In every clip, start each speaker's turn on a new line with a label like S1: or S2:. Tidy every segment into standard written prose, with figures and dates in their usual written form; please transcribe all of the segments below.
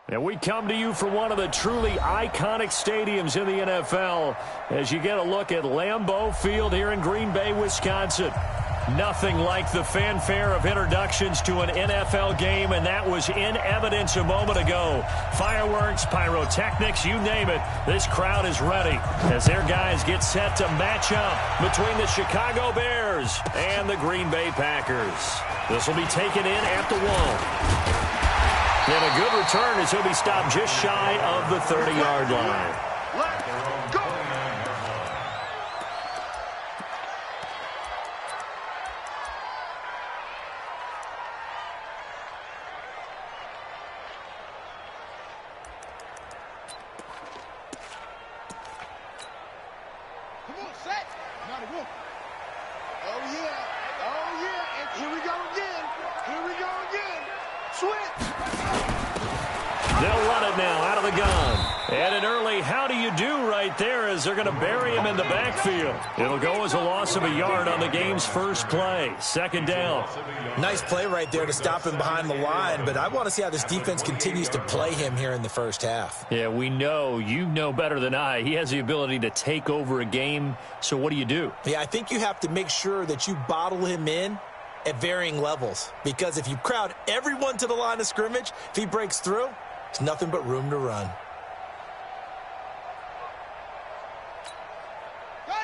S1: And we come to you from one of the truly iconic stadiums in the NFL as you get a look at Lambeau Field here in Green Bay, Wisconsin. Nothing like the fanfare of introductions to an NFL game, and that was in evidence a moment ago. Fireworks, pyrotechnics, you name it, this crowd is ready as their guys get set to match up between the Chicago Bears and the Green Bay Packers. This will be taken in at the 1. And a good return as he'll be stopped just shy of the 30-yard line.
S2: Let's go! Come on, set. Not a whoop. Oh, yeah. Oh, yeah. And here we go again. Here we go again. Switch.
S1: They'll run it now out of the gun. And an early how do you do right there as they're going to bury him in the backfield. It'll go as a loss of a yard on the game's first play. Second down.
S3: Nice play right there to stop him behind the line, but I want to see how this defense continues to play him here in the first half.
S1: Yeah, we know. You know better than I. He has the ability to take over a game. So what do you do?
S3: Yeah, I think you have to make sure that you bottle him in at varying levels, because if you crowd everyone to the line of scrimmage, if he breaks through, there's nothing but room to run.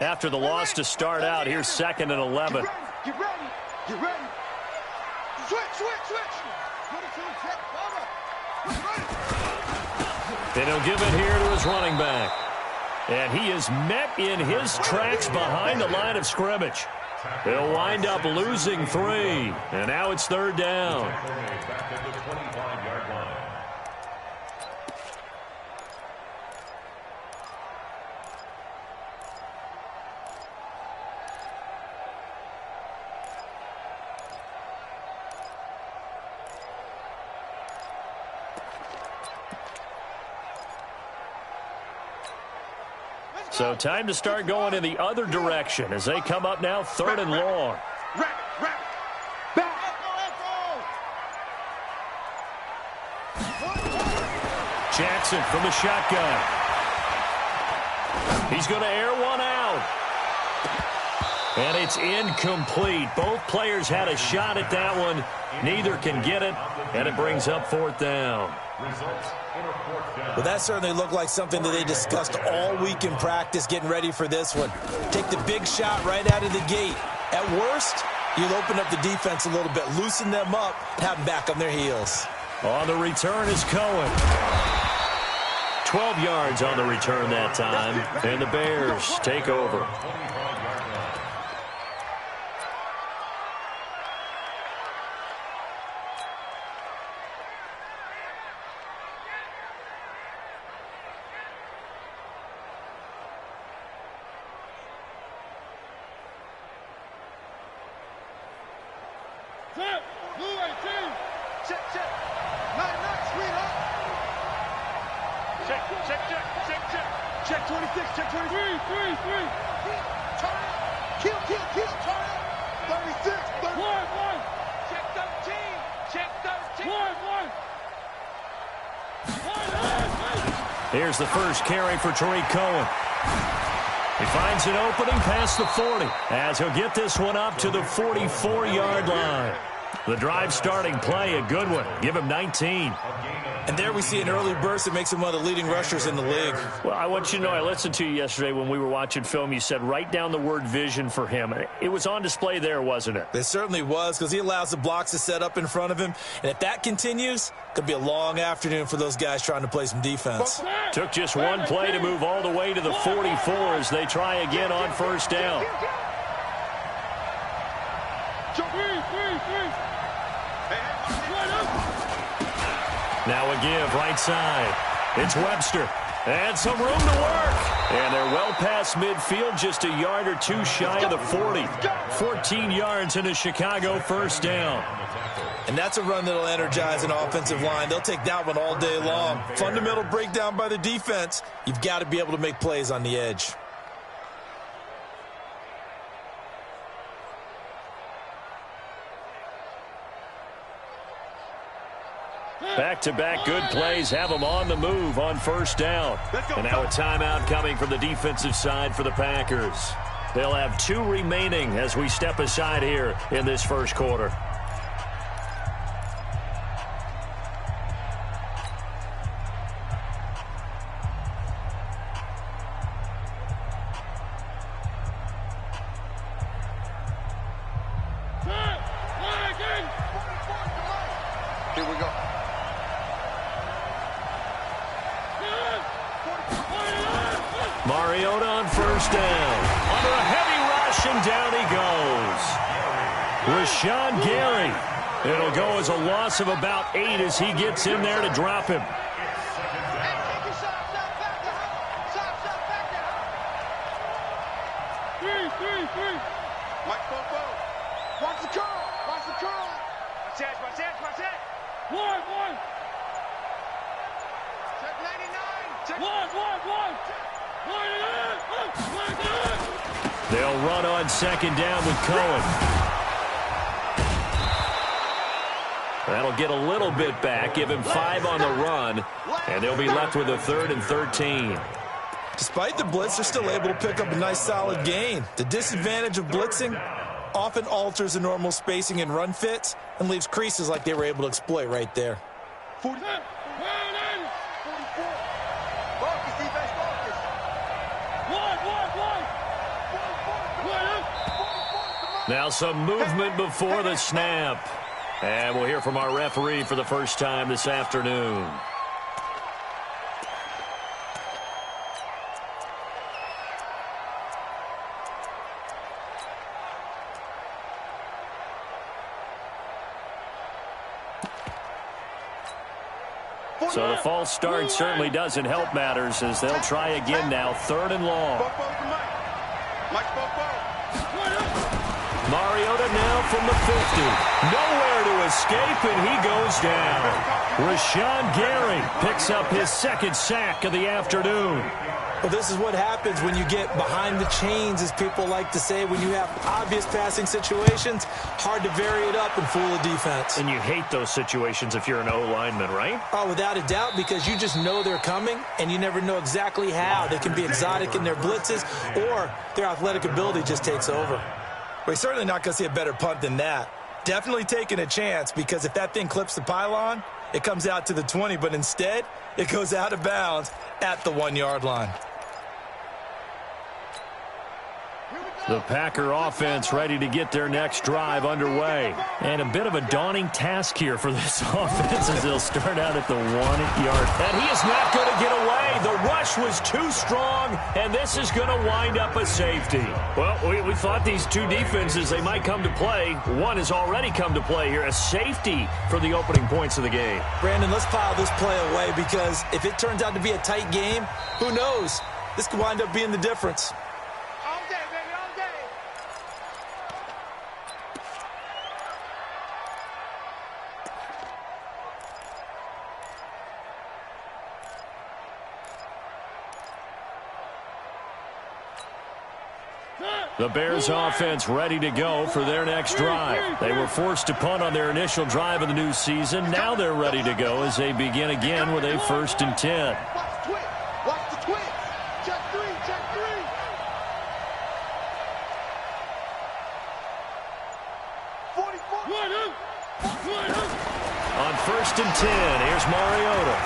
S1: After the loss to start out, here's 2nd and 11.
S2: Get ready. Get ready. Switch. Put it to the check.
S1: And he'll give it here to his running back. And he is met in his tracks behind the line of scrimmage. He'll wind up losing 3. And now it's 3rd down.
S4: Back at the 25-yard line.
S1: So time to start going in the other direction as they come up now 3rd and long. Jackson from the shotgun. He's going to air one out. And it's incomplete. Both players had a shot at that one. Neither can get it, and it brings up 4th down.
S3: Well, that certainly looked like something that they discussed all week in practice getting ready for this one. Take the big shot right out of the gate. At worst, you'll open up the defense a little bit, loosen them up, and have them back on their heels.
S1: On the return is Cohen. 12 yards on the return that time, and the Bears take over.
S2: Check 26, check 23. 3. Turn it. Kill. Turn it. 36. 1. Check 13. Check 13. 1.
S1: Here's the first carry for Tariq Cohen. He finds an opening past the 40 as he'll get this one up to the 44-yard line. The drive starting play, a good one. Give him 19.
S3: And there we see an early burst that makes him one of the leading rushers in the league.
S1: Well, I want you to know, I listened to you yesterday when we were watching film. You said write down the word vision for him. It was on display there, wasn't it?
S3: It certainly was, because he allows the blocks to set up in front of him. And if that continues, it could be a long afternoon for those guys trying to play some defense.
S1: Took just one play to move all the way to the 44 as they try again on 1st down. Now a give right side. It's Webster. And some room to work. And they're well past midfield, just a yard or two shy of the 40. 14 yards in a Chicago 1st down.
S3: And that's a run that'll energize an offensive line. They'll take that one all day long. Fundamental breakdown by the defense. You've got to be able to make plays on the edge.
S1: Back-to-back good plays have them on the move on first down. And now a timeout coming from the defensive side for the Packers. They'll have 2 remaining as we step aside here in this first quarter.
S2: Here we go.
S1: Mariota on first down. Under a heavy rush, and down he goes. Rashawn Gary. It'll go as a loss of about 8 as he gets in there to drop him.
S2: Mike Bobo. Watch the curl. Watch the curl. Watch that. Watch that. Watch that. One. Check 99. Check. One.
S1: They'll run on second down with Cohen. That'll get a little bit back, give him 5 on the run, and they'll be left with a 3rd and 13.
S3: Despite the blitz, they're still able to pick up a nice solid gain. The disadvantage of blitzing often alters the normal spacing and run fits and leaves creases like they were able to exploit right there.
S2: 40. 44. Focus, defense, focus. One.
S1: Now some movement before the snap. And we'll hear from our referee for the first time this afternoon. So the false start certainly doesn't help matters as they'll try again now, 3rd and long. Mariota now from the 50. Nowhere to escape, and he goes down. Rashawn Gary picks up his 2nd sack of the afternoon.
S3: Well, this is what happens when you get behind the chains, as people like to say. When you have obvious passing situations, hard to vary it up and fool the defense.
S1: And you hate those situations if you're an O-lineman, right?
S3: Oh, without a doubt, because you just know they're coming, and you never know exactly how. They can be exotic in their blitzes, or their athletic ability just takes over. We're certainly not going to see a better punt than that. Definitely taking a chance, because if that thing clips the pylon, it comes out to the 20, but instead, it goes out of bounds at the 1-yard line.
S1: The Packer offense ready to get their next drive underway. And a bit of a daunting task here for this offense as they'll start out at the 1-yard. And he is not going to get away. The rush was too strong, and this is going to wind up a safety. Well, we thought these two defenses, they might come to play. One has already come to play here, a safety for the opening points of the game.
S3: Brandon, let's pile this play away, because if it turns out to be a tight game, who knows? This could wind up being the difference.
S1: The Bears offense ready to go for their next drive. They were forced to punt on their initial drive of the new season. Now they're ready to go as they begin again with a 1st and 10.
S2: Watch the twitch. Check 3. Check 3. 44.
S1: On 1st and 10, here's Mariota.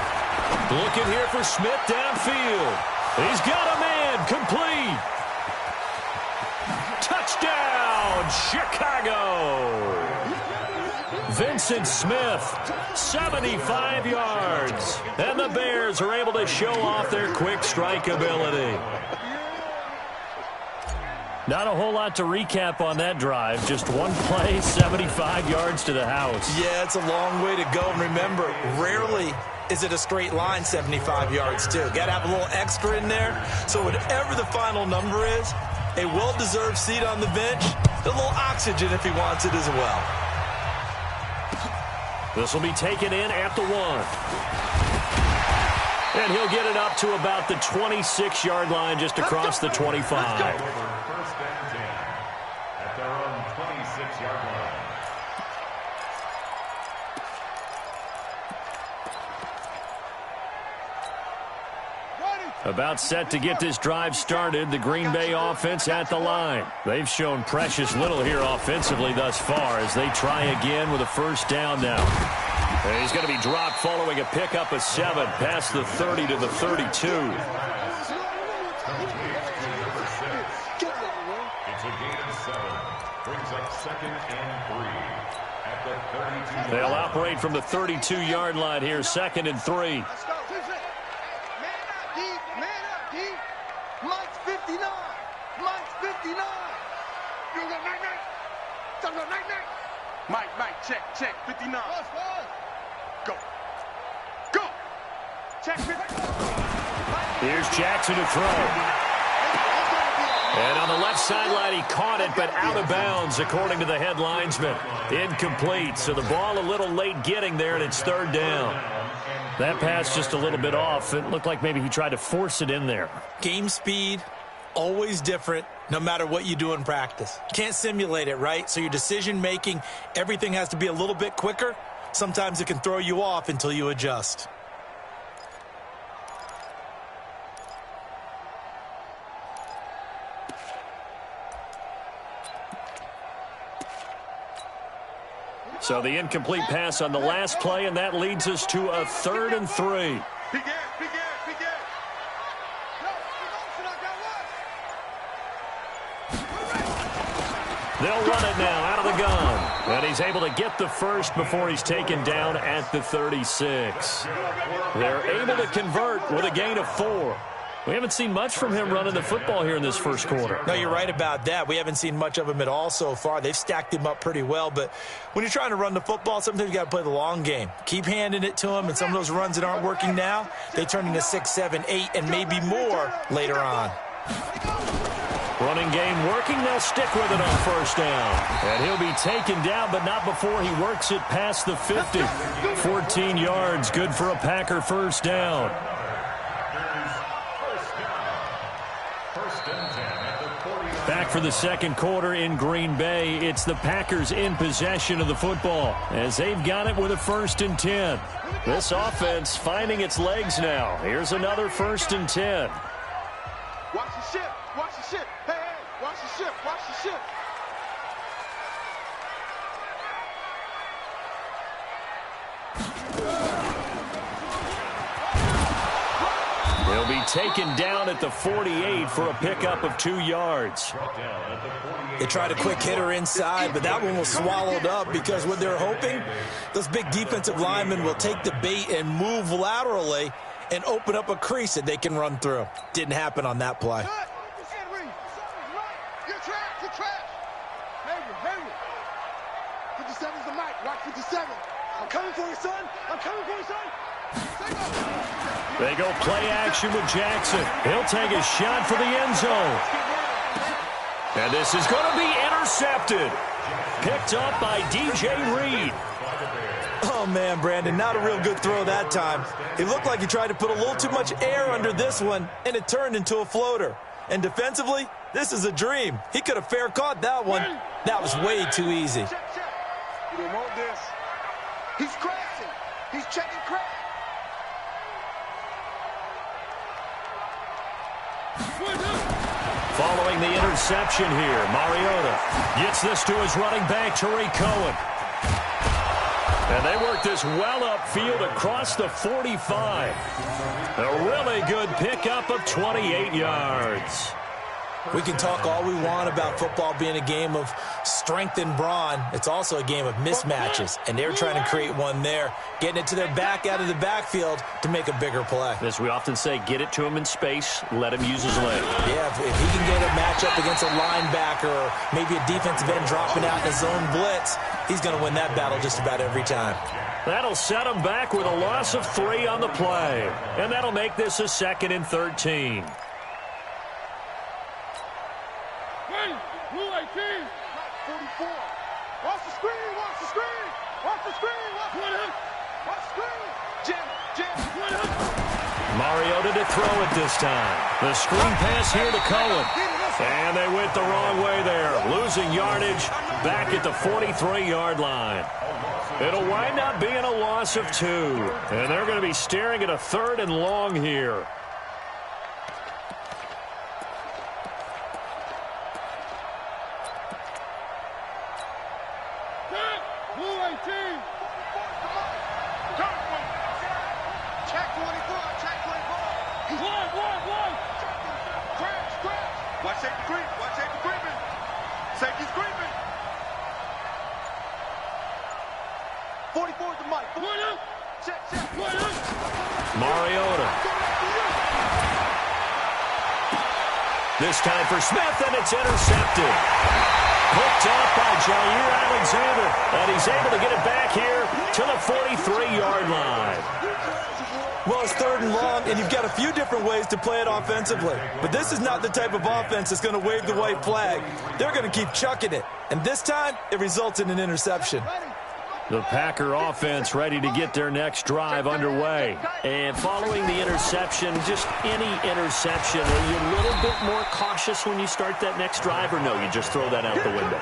S1: Looking here for Smith downfield. He's got a man, complete. Touchdown, Chicago! Vincent Smith, 75 yards. And the Bears are able to show off their quick strike ability. Not a whole lot to recap on that drive. Just one play, 75 yards to the house.
S3: Yeah, it's a long way to go. And remember, rarely is it a straight line 75 yards, too. Got to have a little extra in there. So whatever the final number is, a well-deserved seat on the bench, a little oxygen if he wants it as well.
S1: This will be taken in at the 1. And he'll get it up to about the 26-yard line just across the 25.
S4: First and 10 at their own 26-yard line.
S1: About set to get this drive started, the Green Bay offense at the line. They've shown precious little here offensively thus far as they try again with a first down now. And he's going to be dropped following a pickup of 7 past the 30 to the 32.
S4: It's a gain of 7. Brings up 2nd and 3 at the 32.
S1: They'll operate from the 32-yard line here, 2nd and 3.
S2: Let's go. Mike's 59. Mike's 59. You got night. Talking about night. Mike, check, 59. Go. Check 59.
S1: Here's Jackson to throw. And on the left sideline, he caught it, but out of bounds, according to the head linesman. Incomplete, so the ball a little late getting there, and it's 3rd down. That pass just a little bit off. It looked like maybe he tried to force it in there.
S3: Game speed, always different, no matter what you do in practice. Can't simulate it, right? So your decision-making, everything has to be a little bit quicker. Sometimes it can throw you off until you adjust.
S1: So the incomplete pass on the last play, and that leads us to a 3rd and 3. They'll run it now out of the gun. And he's able to get the first before he's taken down at the 36. They're able to convert with a gain of 4. We haven't seen much from him running the football here in this first quarter.
S3: No, you're right about that. We haven't seen much of him at all so far. They've stacked him up pretty well, but when you're trying to run the football, sometimes you got to play the long game. Keep handing it to him, and some of those runs that aren't working now, they turn into 6, 7, 8, and maybe more later on.
S1: Running game working. They'll stick with it on first down. And he'll be taken down, but not before he works it past the 50. 14 yards, good for a Packer first down. Back for the second quarter in Green Bay. It's the Packers in possession of the football as they've got it with a 1st and 10. This offense finding its legs now. Here's another 1st and 10.
S2: Watch the ship. Hey, watch the ship.
S1: He'll be taken down at the 48 for a pickup of 2 yards.
S3: They tried a quick hitter inside, but that one was swallowed up because what they're hoping, those big defensive linemen will take the bait and move laterally and open up a crease that they can run through. Didn't happen on that play.
S2: You're trash. Henry. 57's the mic. Watch 57. I'm coming for you, son.
S1: They go play action with Jackson. He'll take a shot for the end zone. And this is going to be intercepted. Picked up by DJ Reed.
S3: Oh, man, Brandon, not a real good throw that time. It looked like he tried to put a little too much air under this one, and it turned into a floater. And defensively, this is a dream. He could have fair caught that one. That was way too easy.
S2: You don't want this. He's crashing. He's checking crash.
S1: Following the interception here, Mariota gets this to his running back, Tariq Cohen. And they work this well upfield across the 45. A really good pickup of 28 yards.
S3: We can talk all we want about football being a game of strength and brawn. It's also a game of mismatches, and they're trying to create one there, getting it to their back out of the backfield to make a bigger play.
S1: As we often say, get it to him in space, let him use his leg.
S3: Yeah, if he can get a matchup against a linebacker or maybe a defensive end dropping out in a zone blitz, he's going to win that battle just about every time.
S1: That'll set him back with a loss of 3 on the play, and that'll make this a 2nd and 13.
S2: Blue 18. 44. Watch the screen.
S1: Mariota to throw it this time. The screen pass here to Cohen. And they went the wrong way there. Losing yardage back at the 43-yard line. It'll wind up being a loss of 2. And they're going to be staring at a 3rd and long here.
S2: Check 24. Check 24. Watch safety creep. Watch safety creeping. Safety's creeping. 44 is the mic. Check.
S1: Mariota. This time for Smith, and it's intercepted. Picked up by Jair Alexander, and he's able to get it back here to the 43-yard line.
S3: Well, it's 3rd and long, and you've got a few different ways to play it offensively. But this is not the type of offense that's going to wave the white flag. They're going to keep chucking it. And this time, it results in an interception.
S1: The Packer offense ready to get their next drive underway. And following the interception, just any interception, are you a little bit more cautious when you start that next drive, or no, you just throw that out the window?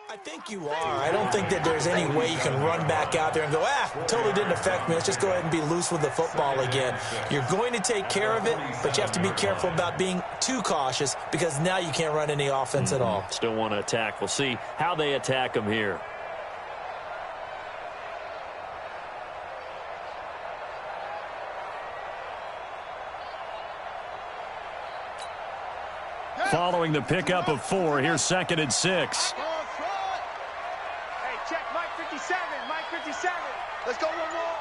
S3: I think you are. I don't think that there's any way you can run back out there and go, totally didn't affect me. Let's just go ahead and be loose with the football again. You're going to take care of it, but you have to be careful about being too cautious because now you can't run any offense at all.
S1: Still want to attack. We'll see how they attack them here. Following the pickup of 4, here's 2nd and 6.
S2: Hey, check Mike 57. Mike 57. Let's go one more.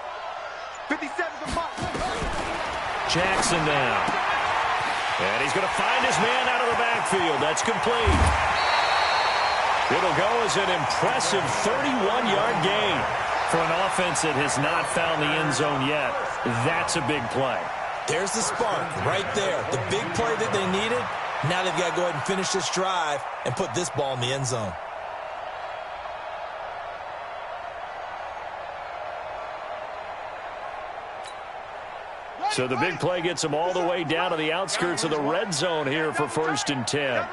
S2: 57's a Mike.
S1: Jackson now. And he's going to find his man out of the backfield. That's complete. It'll go as an impressive 31-yard gain for an offense that has not found the end zone yet. That's a big play.
S3: There's the spark right there. The big play that they needed. Now they've got to go ahead and finish this drive and put this ball in the end zone.
S1: So the big play gets them all the way down to the outskirts of the red zone here for 1st and 10.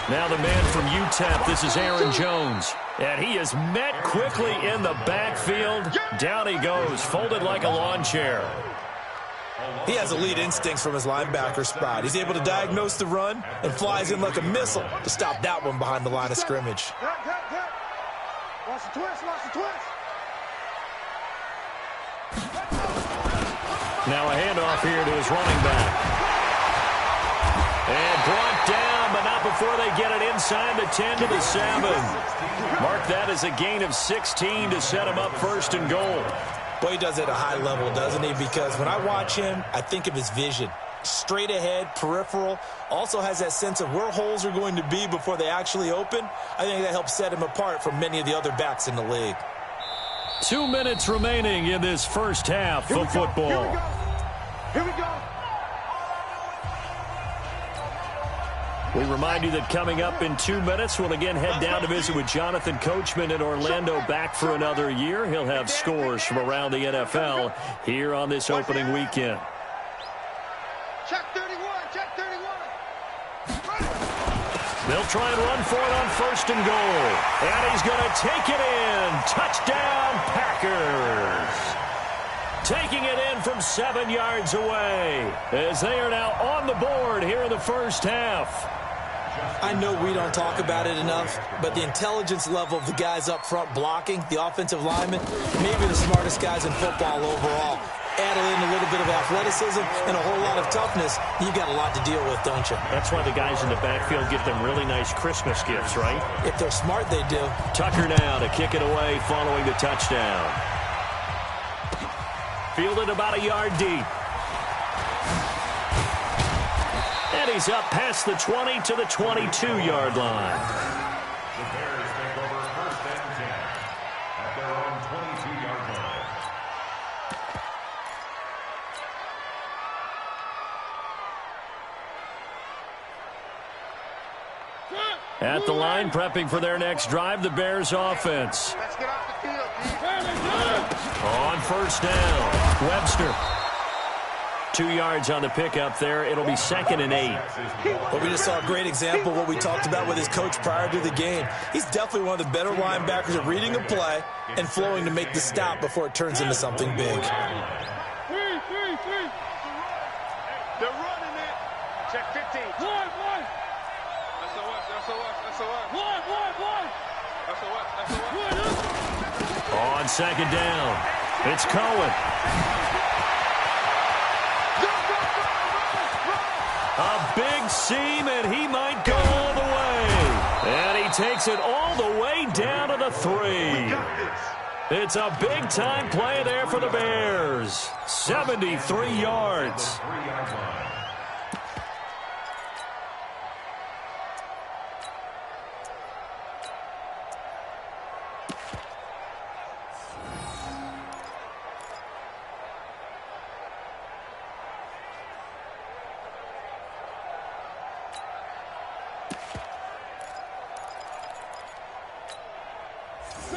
S1: Now the man from UTEP, this is Aaron Jones. And he is met quickly in the backfield. Down he goes, folded like a lawn chair.
S3: He has elite instincts from his linebacker spot. He's able to diagnose the run and flies in like a missile to stop that one behind the line of scrimmage.
S2: Watch the twist, watch the twist.
S1: Now a handoff here to his running back. And brought down, but not before they get it inside the 10 to the 7. Mark that as a gain of 16 to set him up 1st and goal.
S3: Boy, he does it at a high level, doesn't he? Because when I watch him, I think of his vision. Straight ahead, peripheral, also has that sense of where holes are going to be before they actually open. I think that helps set him apart from many of the other backs in the league.
S1: 2 minutes remaining in this first half of football.
S2: Here we go.
S1: We remind you that coming up in 2 minutes, we'll again head down to visit with Jonathan Coachman in Orlando, back for another year. He'll have scores from around the NFL here on this opening weekend.
S2: Check 31, check 31.
S1: They'll try and run for it on 1st and goal. And he's going to take it in. Touchdown, Packers. Taking it in from 7 yards away as they are now on the board here in the first half.
S3: I know we don't talk about it enough, but the intelligence level of the guys up front blocking, the offensive linemen, maybe the smartest guys in football overall. Add in a little bit of athleticism and a whole lot of toughness, you've got a lot to deal with, don't you?
S1: That's why the guys in the backfield get them really nice Christmas gifts, right?
S3: If they're smart, they do.
S1: Tucker now to kick it away following the touchdown. Fielded about a yard deep. And he's up past the 20 to the 22-yard line.
S4: The Bears take over 1st and 10 at their own 22-yard line.
S1: At the line, prepping for their next drive, the Bears offense.
S2: Let's get off the field,
S1: On first down, Webster. 2 yards on the pickup there. It'll be 2nd and 8.
S3: Well, we just saw a great example of what we talked about with his coach prior to the game. He's definitely one of the better linebackers at reading a play and flowing to make the stop before it turns into something big.
S2: They're running it. Check 15.
S1: On 2nd down, it's Cohen. A big seam, and he might go all the way. And he takes it all the way down to the 3. It's a big-time play there for the Bears. 73 yards.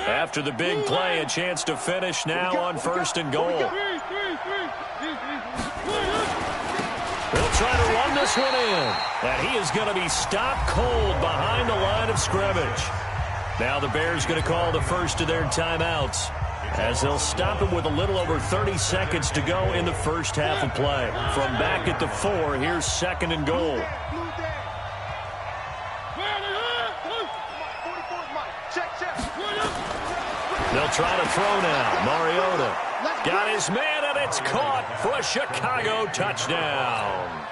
S1: After the big play, a chance to finish now on 1st and goal. They'll try to run this one in. And he is going to be stopped cold behind the line of scrimmage. Now the Bears going to call the first of their timeouts, as they'll stop him with a little over 30 seconds to go in the first half of play. From back at the 4, here's 2nd and goal. They'll try to throw now. Mariota got his man, and it's caught for a Chicago touchdown.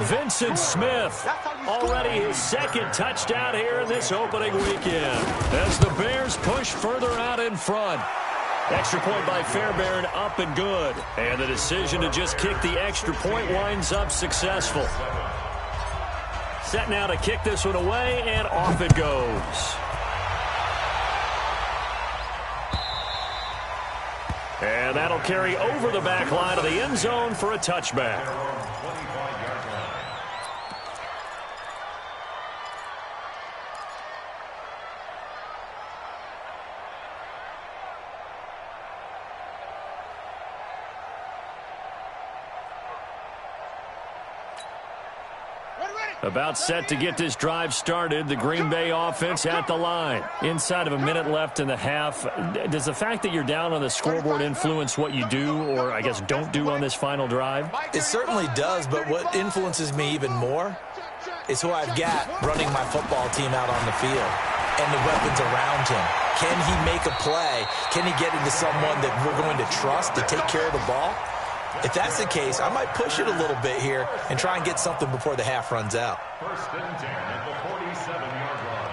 S1: Vincent Smith, already his 2nd touchdown here in this opening weekend, as the Bears push further out in front. Extra point by Fairbairn, up and good. And the decision to just kick the extra point winds up successful. Set now to kick this one away, and off it goes. And that'll carry over the back line of the end zone for a touchback. About set to get this drive started. The Green Bay offense at the line. Inside of a minute left in the half. Does the fact that you're down on the scoreboard influence what you do, or I guess don't do, on this final drive?
S3: It certainly does, but what influences me even more is who I've got running my football team out on the field and the weapons around him. Can he make a play? Can he get into someone that we're going to trust to take care of the ball? If that's the case, I might push it a little bit here and try and get something before the half runs out.
S4: 1st and 10 at the 47-yard line.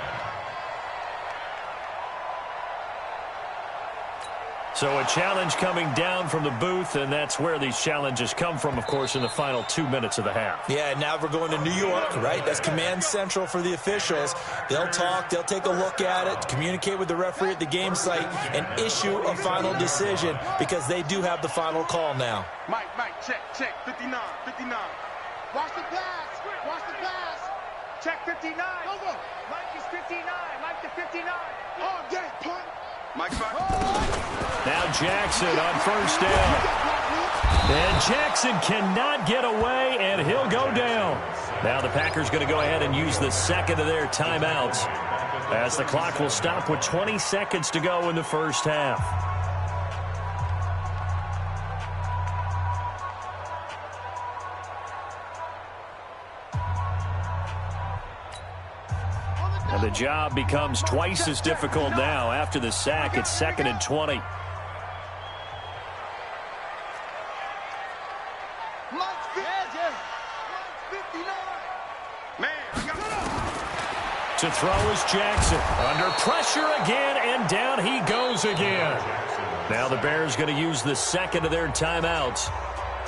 S1: So a challenge coming down from the booth, and that's where these challenges come from, of course, in the final 2 minutes of the half.
S3: Yeah, now we're going to New York, right? That's command central for the officials. They'll talk, they'll take a look at it, communicate with the referee at the game site, and issue a final decision because they do have the final call now.
S2: Mike, check, 59. Watch the pass, Check 59. Over. Mike is 59, Mike to 59. Oh, game, punt. Mike's back.
S1: Now Jackson on 1st down. And Jackson cannot get away, and he'll go down. Now the Packers going to go ahead and use the 2nd of their timeouts, as the clock will stop with 20 seconds to go in the first half. And the job becomes twice as difficult now after the sack. It's 2nd and 20. To throw is Jackson. Under pressure again, and down he goes again. Now the Bears going to use the 2nd of their timeouts,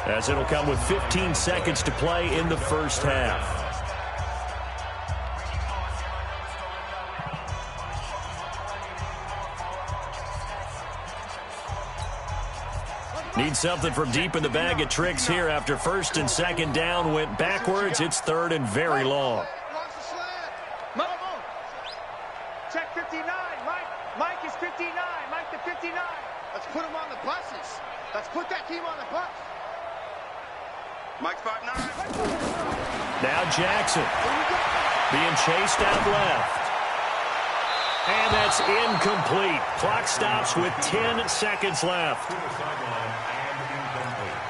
S1: as it'll come with 15 seconds to play in the first half. Need something from deep in the bag of tricks here after 1st and 2nd down went backwards. It's 3rd and very long.
S2: Check 59. Mike is 59. Mike to 59. Let's put him on the buses. Let's put that team on the bus. Mike's 5'9".
S1: Now Jackson being chased out left. And that's incomplete. Clock stops with 10 seconds left.
S4: To the sideline and incomplete.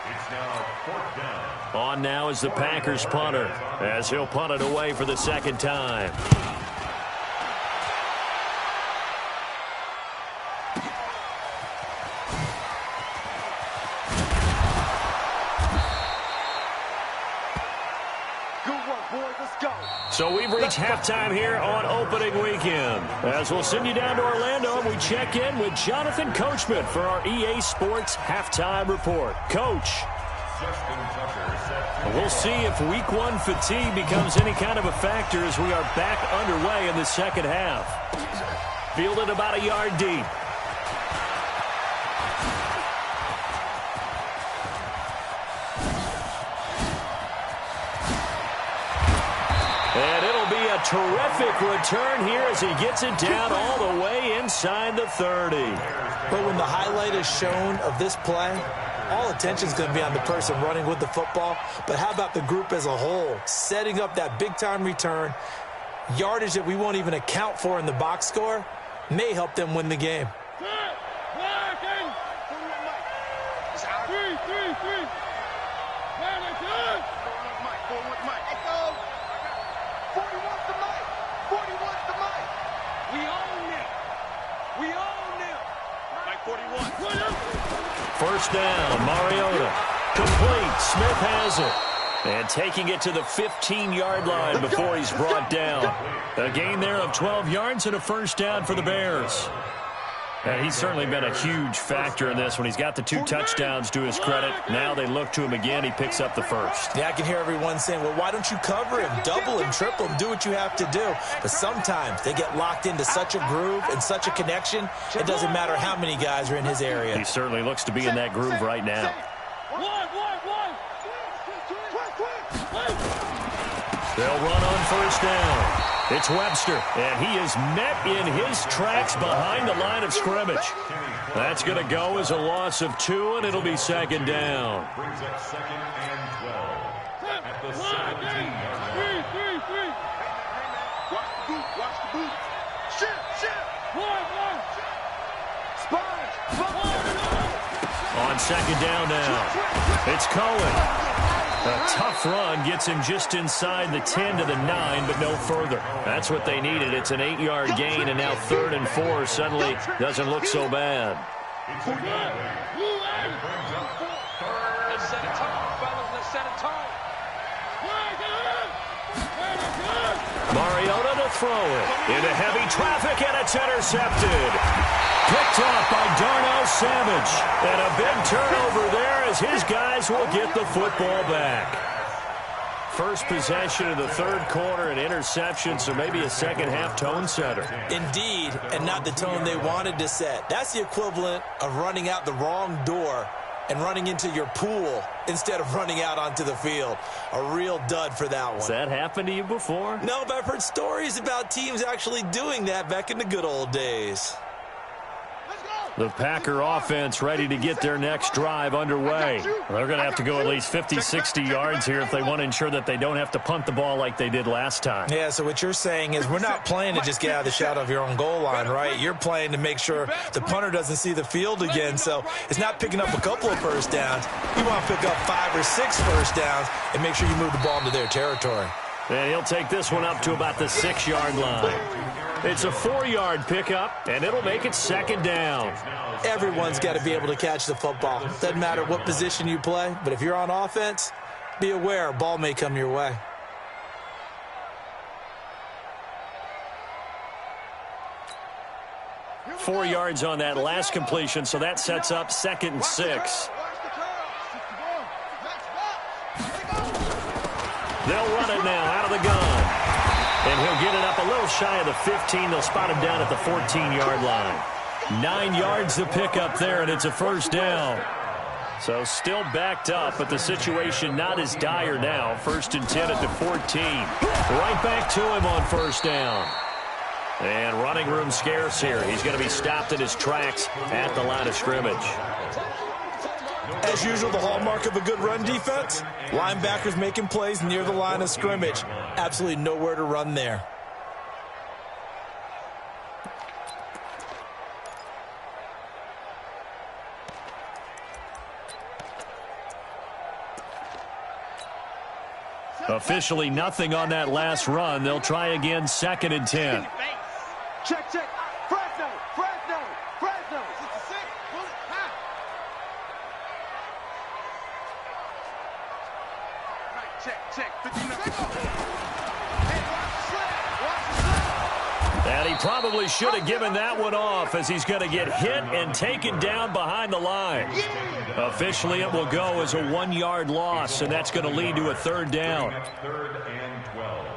S4: It's now 4th down.
S1: On now is the Packers punter as he'll punt it away for the second time. So we've reached halftime here on opening weekend. As we'll send you down to Orlando, and we check in with Jonathan Coachman for our EA Sports Halftime Report. Coach, we'll see if Week 1 fatigue becomes any kind of a factor as we are back underway in the second half. Fielded about a yard deep. And it'll be a terrific return here as he gets it down all the way inside the 30.
S3: But when the highlight is shown of this play, all attention is going to be on the person running with the football. But how about the group as a whole, setting up that big-time return, yardage that we won't even account for in the box score, may help them win the game.
S1: First down, Mariota. Complete. Smith has it. And taking it to the 15-yard line before he's brought down. A gain there of 12 yards and a first down for the Bears. And he's certainly been a huge factor in this when he's got the 2 touchdowns to his credit. Now they look to him again. He picks up the first.
S3: Yeah, I can hear everyone saying, well, why don't you cover him, double him, triple him, do what you have to do. But sometimes they get locked into such a groove and such a connection, it doesn't matter how many guys are in his area.
S1: He certainly looks to be in that groove right now. They'll run on first down. It's Webster, and he is met in his tracks behind the line of scrimmage. That's going to go as a loss of 2, and it'll be second down.
S4: Brings up 2nd and 12 at the 17-yard line.
S2: Watch the boot. Watch the boot. Shift.
S1: On second down now, it's Cohen. A tough run gets him just inside the 10 to the 9, but no further. That's what they needed. It's an 8-yard gain, and now 3rd and 4 suddenly doesn't look so bad.
S2: Let's set a tone, fellas. Let's set a tone.
S1: Mariota to throw it. Into heavy traffic, and it's intercepted. Picked off by Darnell Savage. And a big turnover there as his guys will get the football back. First possession of the 3rd quarter, an interception, so maybe a second-half tone setter.
S3: Indeed, and not the tone they wanted to set. That's the equivalent of running out the wrong door and running into your pool instead of running out onto the field. A real dud for that one.
S1: Has that happened to you before?
S3: No, but I've heard stories about teams actually doing that back in the good old days.
S1: The Packer offense ready to get their next drive underway. They're going to have to go at least 50, 60 yards here if they want to ensure that they don't have to punt the ball like they did last time.
S3: Yeah, so what you're saying is we're not playing to just get out of the shadow of your own goal line, right? You're playing to make sure the punter doesn't see the field again. So it's not picking up a couple of first downs. You want to pick up 5 or 6 first downs and make sure you move the ball into their territory.
S1: And he'll take this one up to about the 6-yard line. It's a 4-yard pickup, and it'll make it second down.
S3: Everyone's got to be able to catch the football. Doesn't matter what position you play, but if you're on offense, be aware a ball may come your way.
S1: Four yards on that last completion, so that sets up 2nd and 6. They'll run it now out of the gun. And he'll get it up a little shy of the 15. They'll spot him down at the 14-yard line. 9 yards to pick up there, and it's a first down. So still backed up, but the situation not as dire now. 1st and 10 at the 14. Right back to him on 1st down. And running room scarce here. He's going to be stopped in his tracks at the line of scrimmage.
S3: As usual, the hallmark of a good run defense, linebackers making plays near the line of scrimmage. Absolutely nowhere to run there.
S1: Officially nothing on that last run. They'll try again, 2nd and 10.
S2: Check. Fresno. 66. Right, check. 59. Hey, watch the sled.
S1: And he probably should have given that one off, as he's going to get hit and taken down behind the line. Officially, it will go as a 1-yard loss, and that's going to lead to a 3rd down.
S4: 3rd and 12.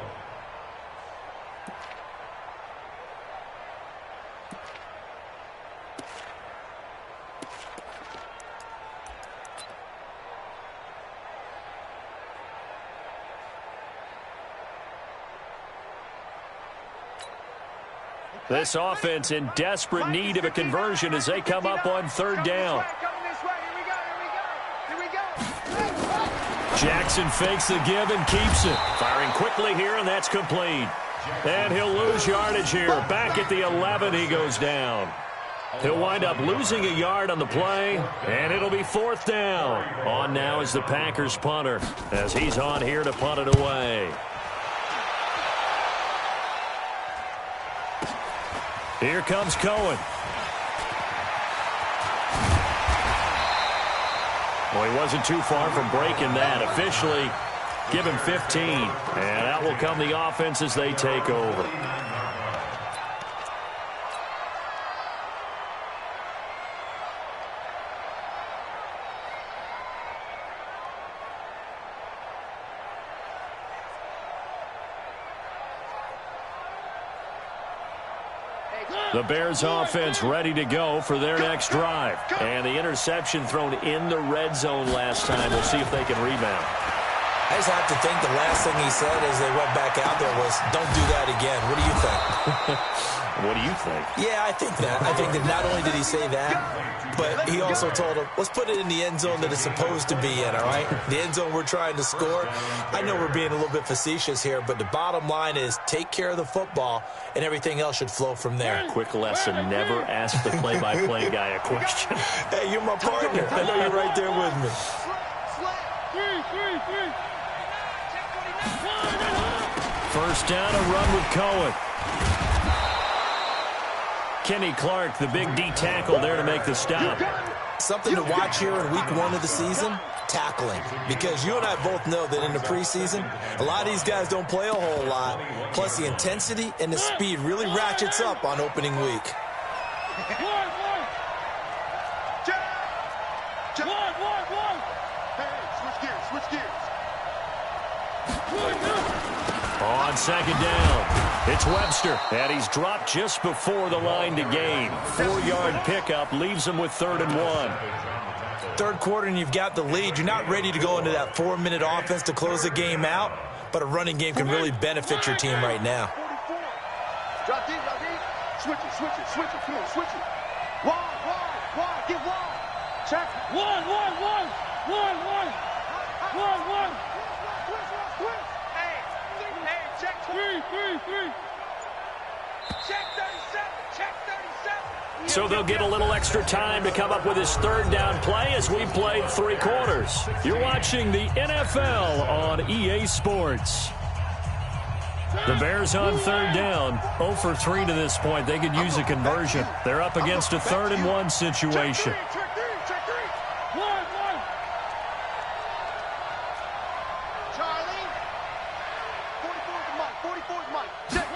S1: This offense in desperate need of a conversion as they come up on 3rd down. Jackson fakes the give and keeps it. Firing quickly here, and that's complete. And he'll lose yardage here. Back at the 11, he goes down. He'll wind up losing a yard on the play, and it'll be 4th down. On now is the Packers punter, as he's on here to punt it away. Here comes Cohen. Well, he wasn't too far from breaking that. Officially, give him 15. And out will come the offense as they take over. The Bears offense ready to go for their next drive. And the interception thrown in the red zone last time. We'll see if they can rebound.
S3: I just have to think the last thing he said as they went back out there was, don't do that again. What do you think?
S1: What do you think?
S3: Yeah, I think that. I think that not only did he say that, but he also told him, let's put it in the end zone that it's supposed to be in, all right? The end zone we're trying to score. I know we're being a little bit facetious here, but the bottom line is take care of the football, and everything else should flow from there.
S1: Quick lesson, never ask the play-by-play guy a question.
S3: Hey, you're my partner. I know you're right there with me.
S1: First down, a run with Cohen. Kenny Clark, the big D tackle there to make the stop.
S3: Something to watch here in week 1 of the season, tackling. Because you and I both know that in the preseason, a lot of these guys don't play a whole lot. Plus, the intensity and the speed really ratchets up on opening week.
S2: Switch gears.
S1: On 2nd down, it's Webster, and he's dropped just before the line to gain. 4-yard pickup leaves him with 3rd and 1.
S3: Third quarter and you've got the lead. You're not ready to go into that 4-minute offense to close the game out, but a running game can really benefit your team right now.
S2: Drop deep. Switch it. Come on, switch it. Wide. Get wide. Check. One. Hey, check 3. Check 37.
S1: So they'll get a little extra time to come up with his 3rd down play as we played 3 quarters. You're watching the NFL on EA Sports. The Bears on 3rd down, 0 for 3 to this point. They could use a conversion. They're up against a 3rd and 1 situation.
S2: Check 3. One. Charlie. 44's Mike. Check.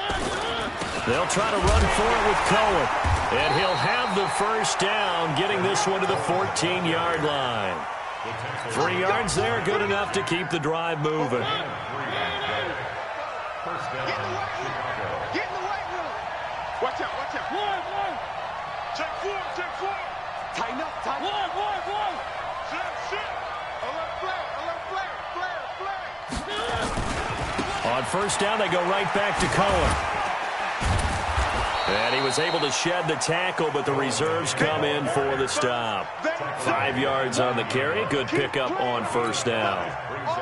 S1: They'll try to run for it with Cohen. And he'll have the first down, getting this one to the 14-yard line. 3 yards there, good enough to keep the drive moving.
S2: Get in the right room. Watch out. One. Check 4. Tighten up. One.
S1: On first down, they go right back to Cohen. And he was able to shed the tackle, but the reserves come in for the stop. 5 yards on the carry. Good pickup on first down.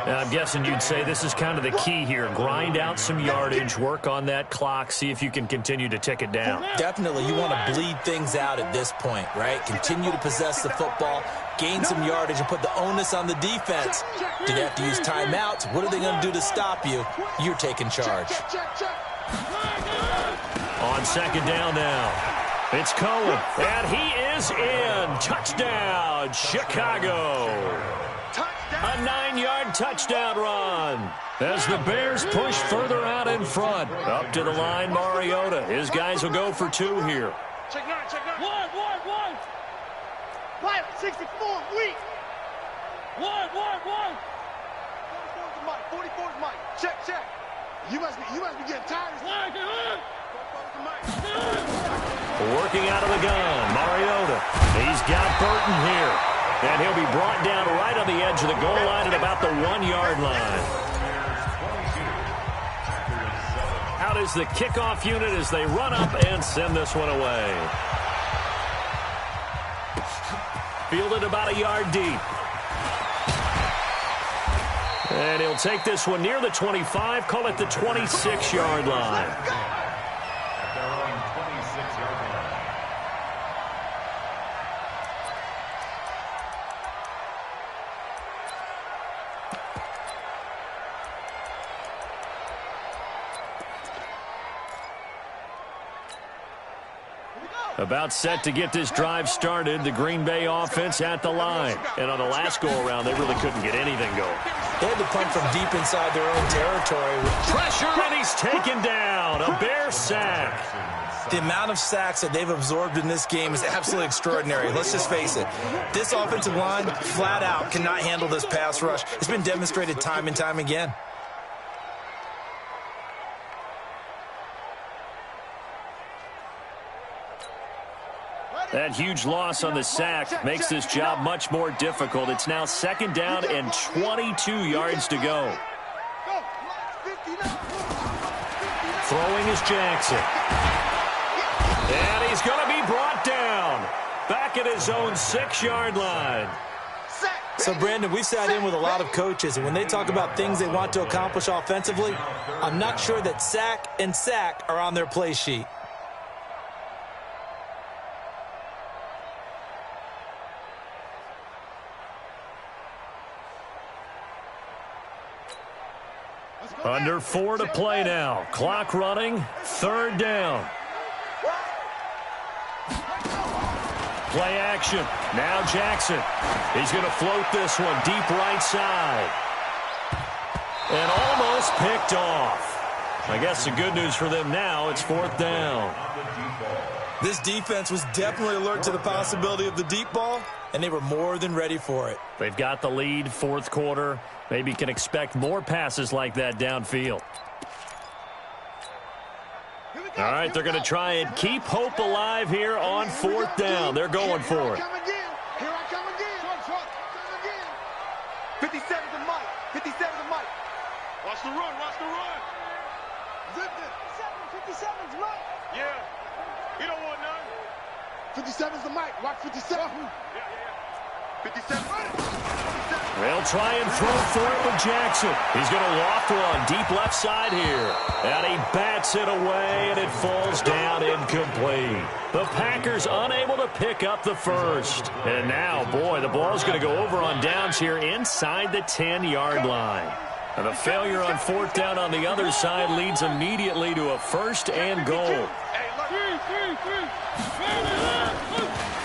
S5: And I'm guessing you'd say this is kind of the key here. Grind out some yardage, work on that clock, see if you can continue to tick it down.
S3: Definitely. You want to bleed things out at this point, right? Continue to possess the football, gain some yardage, and put the onus on the defense. Do you have to use timeouts? What are they going to do to stop you? You're taking charge.
S1: On second down now, it's Cohen, and he is in. Touchdown, Chicago. A 9-yard touchdown run as the Bears push further out in front. Up to the line, Mariota. His guys will go for 2 here.
S2: Check 9, check 9. One. Fire, 64, weak. One. 44's Mike. Check. You must be getting tired.
S1: Working out of the gun, Mariota. He's got Burton here. And he'll be brought down right on the edge of the goal line at about the 1-yard line. Out is the kickoff unit as they run up and send this one away. Fielded about a yard deep. And he'll take this one near the 25, call it the 26-yard line. About set to get this drive started, the Green Bay offense at the line. And on the last go-around, they really couldn't get anything going.
S3: They had to punt from deep inside their own territory.
S1: Pressure, and he's taken down. A Bear sack.
S3: The amount of sacks that they've absorbed in this game is absolutely extraordinary. Let's just face it. This offensive line, flat out, cannot handle this pass rush. It's been demonstrated time and time again.
S1: That huge loss on the sack makes this job much more difficult. It's now second down and 22 yards to go. Throwing is Jackson. And he's going to be brought down. Back at his own 6-yard line.
S3: So, Brandon, we've sat in with a lot of coaches, and when they talk about things they want to accomplish offensively, I'm not sure that sack and sack are on their play sheet.
S1: Under 4 to play now. Clock running. Third down. Play action. Now Jackson. He's going to float this one deep right side. And almost picked off. I guess the good news for them now, it's 4th down.
S3: This defense was definitely alert to the possibility of the deep ball, and they were more than ready for it.
S1: They've got the lead, 4th quarter. Maybe can expect more passes like that downfield. All right, they're going to try and keep hope alive here on 4th down. They're going for it.
S2: Here I come again. 57 to Mike. 57 to Mike. Watch the run. 57's Mike. Yeah. He don't want none. 57's the Mike. Watch 57. Yeah. 57.
S1: They'll try and throw for it with Jackson. He's going to loft one deep left side here. And he bats it away, and it falls down incomplete. The Packers unable to pick up the first. And now, boy, the ball's going to go over on downs here inside the 10-yard line. And the failure on 4th down on the other side leads immediately to a 1st and goal.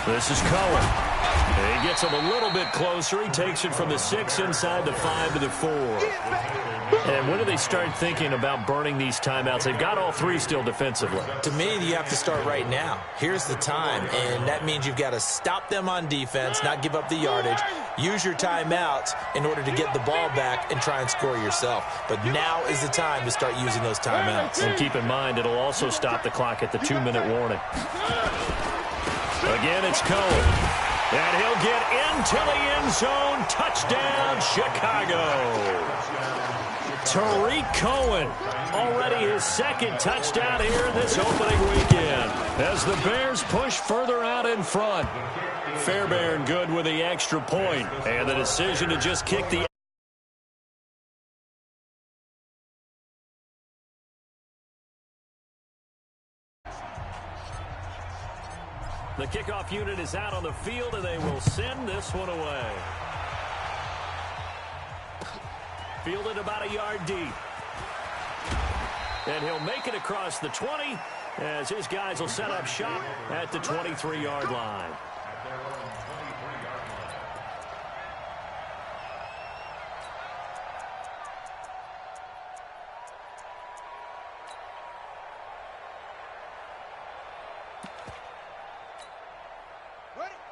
S1: This is Cohen. He gets him a little bit closer. He takes it from the 6 inside the 5 to the 4. And when do they start thinking about burning these timeouts? They've got all 3 still defensively.
S3: To me, you have to start right now. Here's the time, and that means you've got to stop them on defense, not give up the yardage, use your timeouts in order to get the ball back and try and score yourself. But now is the time to start using those timeouts.
S1: And keep in mind, it'll also stop the clock at the 2-minute warning. Again, it's Cohen. And he'll get into the end zone. Touchdown, Chicago. Tariq Cohen, already his second touchdown here in this opening weekend, as the Bears push further out in front. Fairbairn good with the extra point, and the decision to just kick the The kickoff unit is out on the field, and they will send this one away. Fielded about a yard deep. And he'll make it across the 20 as his guys will set up shop at the 23-yard line.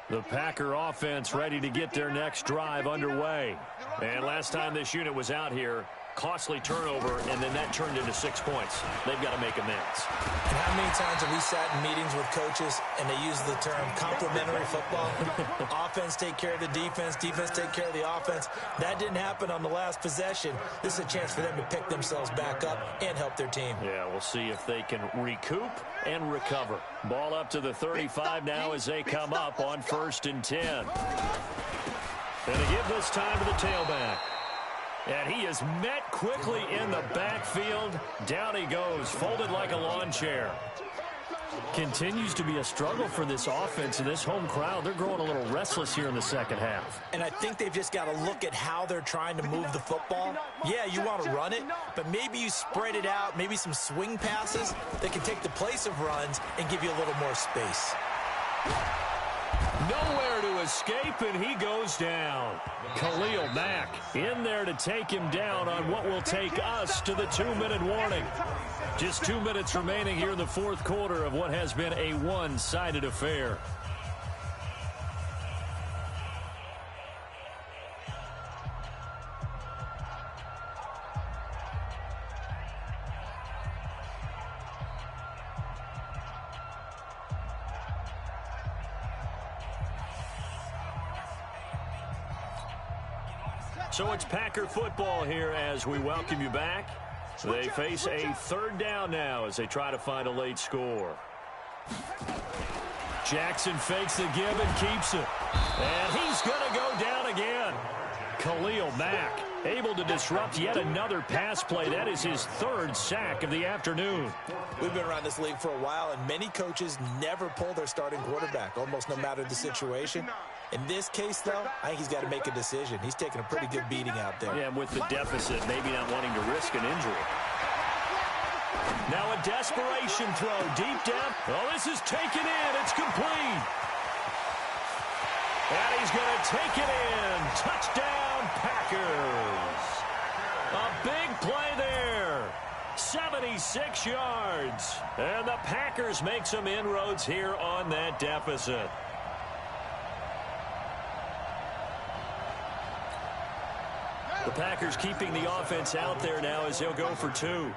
S1: The Packer offense ready to get their next drive underway. And last time this unit was out here, costly turnover, and then that turned into 6 points. They've got to make amends.
S3: And how many times have we sat in meetings with coaches and they use the term complementary football? Offense take care of the defense, defense take care of the offense. That didn't happen on the last possession. This is a chance for them to pick themselves back up and help their team.
S1: Yeah, we'll see if they can recoup and recover. Ball up to the 35 now as they come up on 1st and 10. And to give this time to the tailback. And he is met quickly in the backfield. Down he goes, folded like a lawn chair. Continues to be a struggle for this offense and this home crowd. They're growing a little restless here in the second half.
S3: And I think they've just got to look at how they're trying to move the football. Yeah, you want to run it, but maybe you spread it out, maybe some swing passes that can take the place of runs and give you a little more space.
S1: Nowhere to escape, and he goes down. Khalil Mack in there to take him down on what will take us to the 2-minute warning. Just 2 minutes remaining here in the fourth quarter of what has been a one-sided affair. So it's Packer football here as we welcome you back. They face a 3rd down now as they try to find a late score. Jackson fakes the give and keeps it. And he's going to go down again. Khalil Mack able to disrupt yet another pass play. That is his 3rd sack of the afternoon.
S3: We've been around this league for a while, and many coaches never pull their starting quarterback, almost no matter the situation. In this case, though, I think he's got to make a decision. He's taking a pretty good beating out there.
S1: Yeah, and with the deficit, maybe not wanting to risk an injury. Now a desperation throw deep down. Oh, this is taken in. It's complete. And he's going to take it in. Touchdown, Packers. A big play there. 76 yards. And the Packers make some inroads here on that deficit. The Packers keeping the offense out there now as they'll go for 2.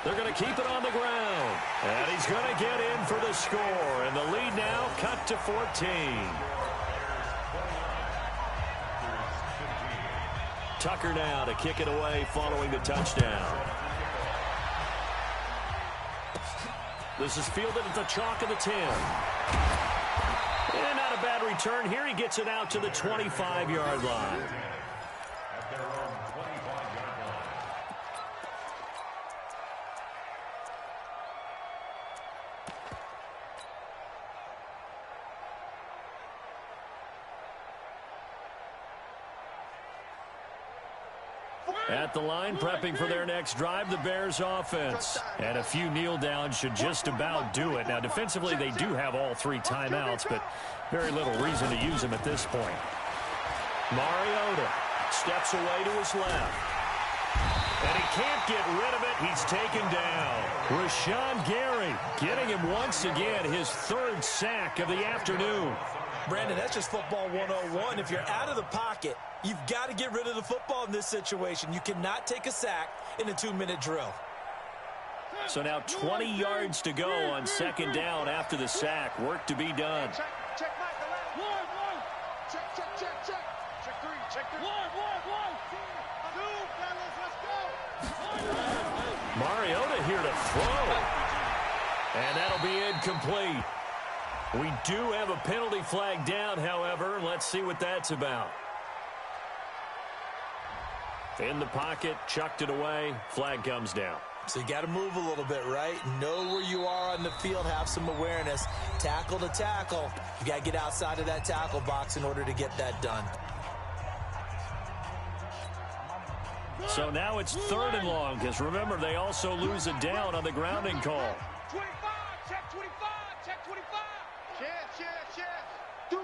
S1: They're going to keep it on the ground. And he's going to get in for the score. And the lead now cut to 14. Tucker now to kick it away following the touchdown. This is fielded at the chalk of the 10. And not a bad return here. He gets it out to the 25-yard line. At the line, prepping for their next drive, the Bears offense. And a few kneel downs should just about do it. Now, defensively, they do have all 3 timeouts, but very little reason to use them at this point. Mariota steps away to his left. And he can't get rid of it. He's taken down. Rashawn Gary getting him once again, his 3rd sack of the afternoon.
S3: Brandon, that's just football 101. If you're out of the pocket, you've got to get rid of the football in this situation. You cannot take a sack in a 2-minute drill.
S1: So now 20 yards to go on second down after the sack. Work to be done.
S2: Check, Mike, the left. One. Check. Check three. One. Two, fellas, let's go.
S1: Mariota here to throw. And that'll be incomplete. We do have a penalty flag down, however. Let's see what that's about. In the pocket, chucked it away. Flag comes down.
S3: So you got to move a little bit, right? Know where you are on the field, have some awareness. Tackle to tackle. You got to get outside of that tackle box in order to get that done.
S1: So now it's 3rd and long, because remember, they also lose a down on the grounding call.
S2: 25, check 25. Check. Deuce.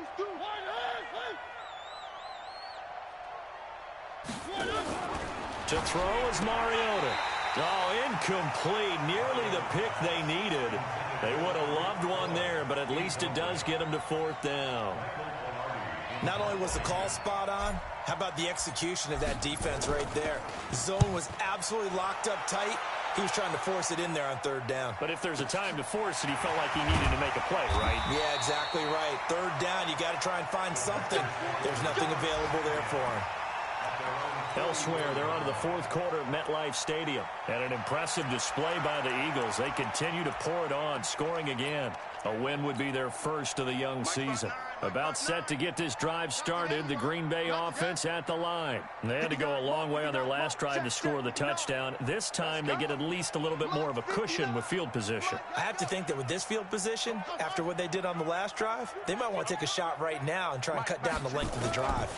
S1: To throw is Mariota. Oh, incomplete. Nearly the pick they needed. They would have loved one there, but at least it does get them to 4th down.
S3: Not only was the call spot on, how about the execution of that defense right there? The zone was absolutely locked up tight. He was trying to force it in there on 3rd down.
S1: But if there's a time to force it, he felt like he needed to make a play, right?
S3: Yeah, exactly right. 3rd down, you got to try and find something. There's nothing available there for him.
S1: Elsewhere, they're on to the 4th quarter at MetLife Stadium. And an impressive display by the Eagles. They continue to pour it on, scoring again. A win would be their first of the young season. About set to get this drive started, the Green Bay offense at the line. They had to go a long way on their last drive to score the touchdown. This time, they get at least a little bit more of a cushion with field position.
S3: I have to think that with this field position, after what they did on the last drive, they might want to take a shot right now and try and cut down the length of the drive.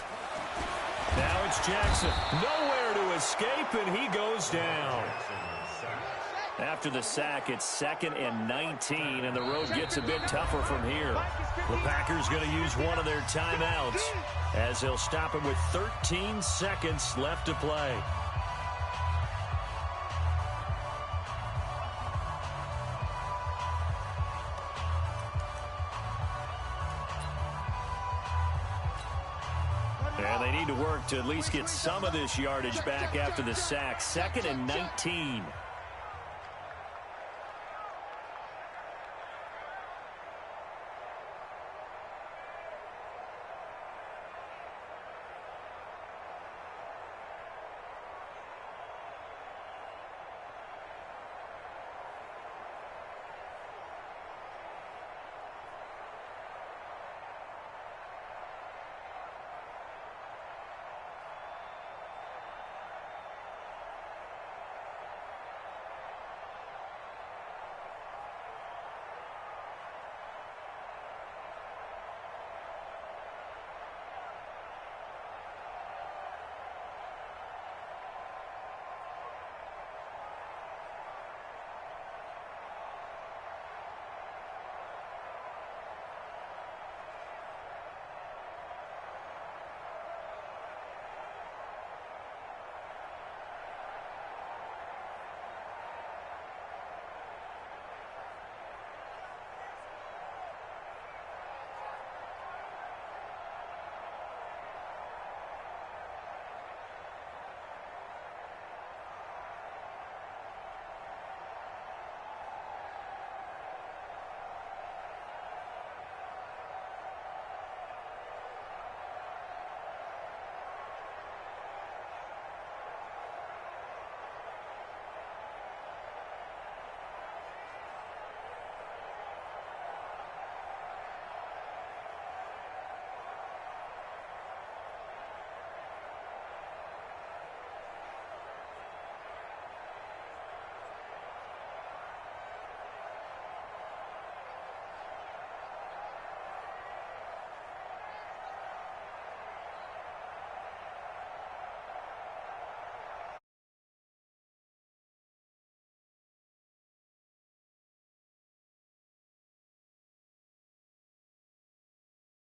S1: Now it's Jackson. Nowhere to escape, and he goes down. After the sack, it's 2nd and 19, and the road gets a bit tougher from here. The Packers going to use one of their timeouts as they'll stop it with 13 seconds left to play. And they need to work to at least get some of this yardage back after the sack. 2nd and 19.